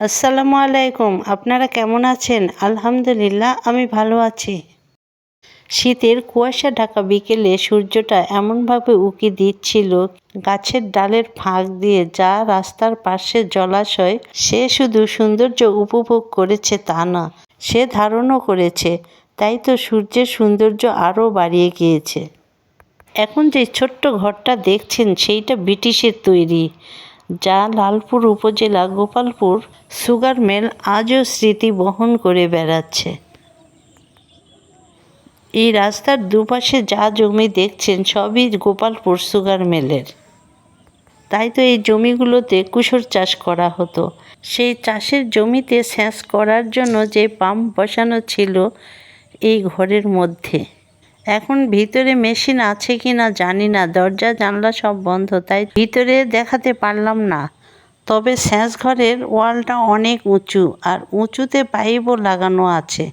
আসসালামু আলাইকুম। আপনারা কেমন আছেন? আলহামদুলিল্লাহ আমি ভালো আছি। শীতের কুয়াশা ঢাকা বিকেলে সূর্যটা এমনভাবে উঁকি দিচ্ছিল গাছের ডালের ফাঁক দিয়ে, যা রাস্তার পাশের জলাশয়। সে শুধু সৌন্দর্য উপভোগ করেছে তা না, সে ধারণও করেছে। তাই তো সূর্যের সৌন্দর্য আরও বাড়িয়ে গিয়েছে। এখন যে ছোট্ট ঘরটা দেখছেন সেইটা ব্রিটিশের তৈরি, যা লালপুর উপজেলা গোপালপুর সুগার মিল আজও স্মৃতি বহন করে বেড়াচ্ছে। এই রাস্তার দুপাশে যা জমি দেখছেন সবই গোপালপুর সুগার মিলের। তাই তো এই জমিগুলোতে কুশর চাষ করা হতো। সেই চাষের জমিতে সেচ করার জন্য যে পাম্প বসানো ছিল এই ঘরের মধ্যে। এখন ভিতরে মেশিন আছে কি না জানি না, দরজা জানলা সব বন্ধ, তাই ভিতরে দেখাতে পারলাম না। তবে সেচ ঘরের ওয়ালটা অনেক উঁচু, আর উঁচুতে পাইপও লাগানো আছে।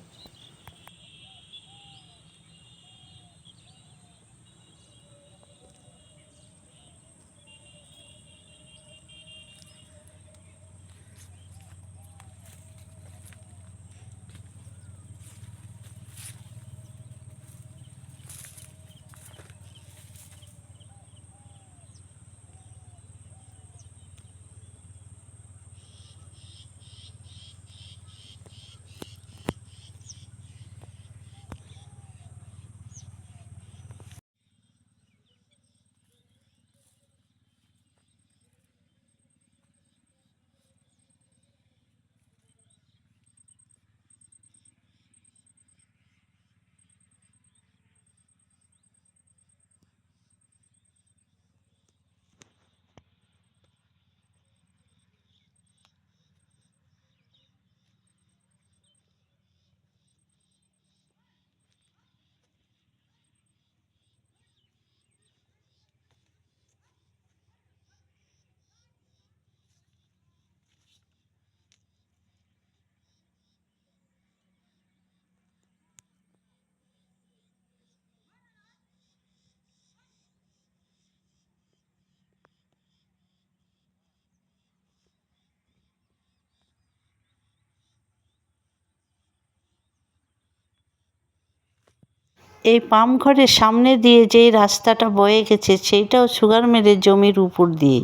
এই পাম্প ঘরের সামনে দিয়ে যেই রাস্তাটা বয়ে গেছে সেইটাও সুগার মিলের জমির উপর দিয়ে।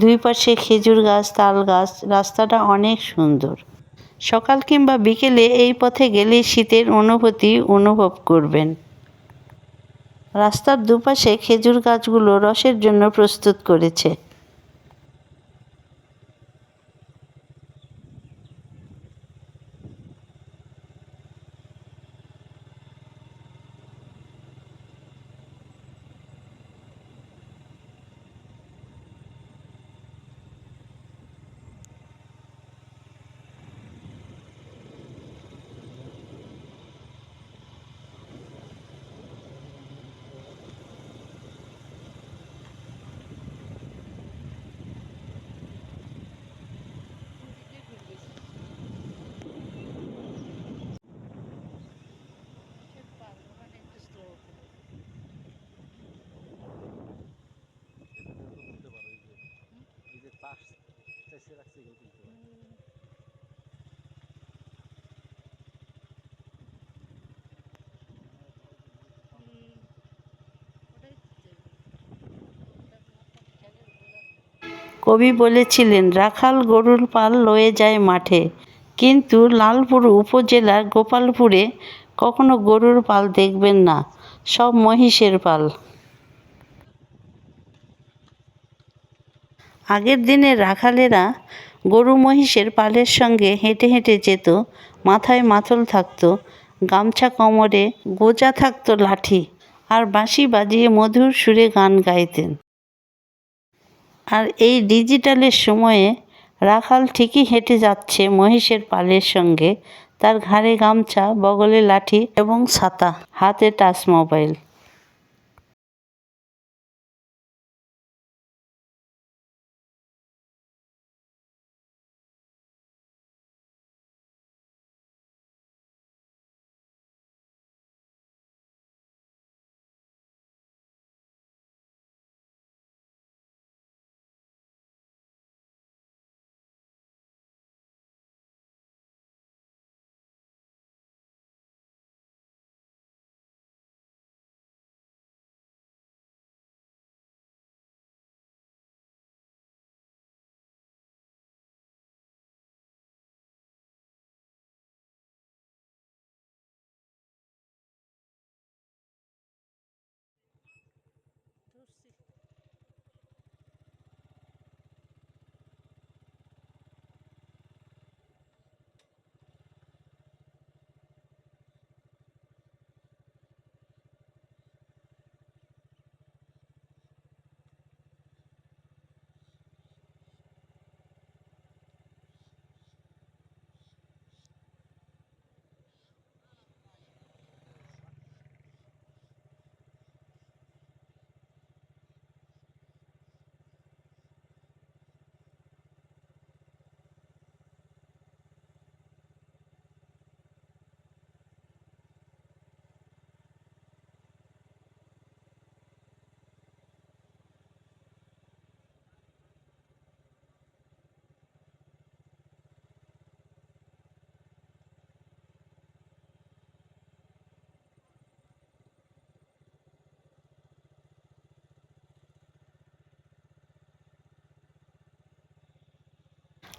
দুই পাশে খেজুর গাছ, তাল গাছ। রাস্তাটা অনেক সুন্দর। সকাল কিংবা বিকেলে এই পথে গেলে শীতের অনুভূতি অনুভব করবেন। রাস্তার দুপাশে খেজুর গাছগুলো রসের জন্য প্রস্তুত করেছে। কবি বলেছিলেন, রাখাল গরুর পাল লয়ে যায় মাঠে, কিন্তু লালপুর উপজেলার গোপালপুরে কখনো গরুর পাল দেখবেন না, সব মহিষের পাল। আগের দিনে রাখালেরা গরু মহিষের পালের সঙ্গে হেঁটে হেঁটে যেত। মাথায় মাথল থাকতো, গামছা কোমরে, গোজা থাকতো লাঠি, আর বাঁশি বাজিয়ে মধুর সুরে গান গাইতেন। আর এই ডিজিটালের সময়ে রাখাল ঠিকই হেঁটে যাচ্ছে মহিষের পালের সঙ্গে, তার ঘাড়ে গামছা, বগলে লাঠি এবং ছাতা, হাতে টাচ মোবাইল।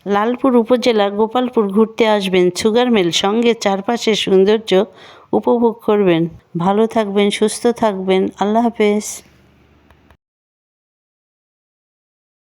লালপুর উপজেলা গোপালপুর ঘুরতে আসবেন, সুগার মিল সঙ্গে চারপাশের সৌন্দর্য উপভোগ করবেন। ভালো থাকবেন, সুস্থ থাকবেন। আল্লাহ হাফেজ।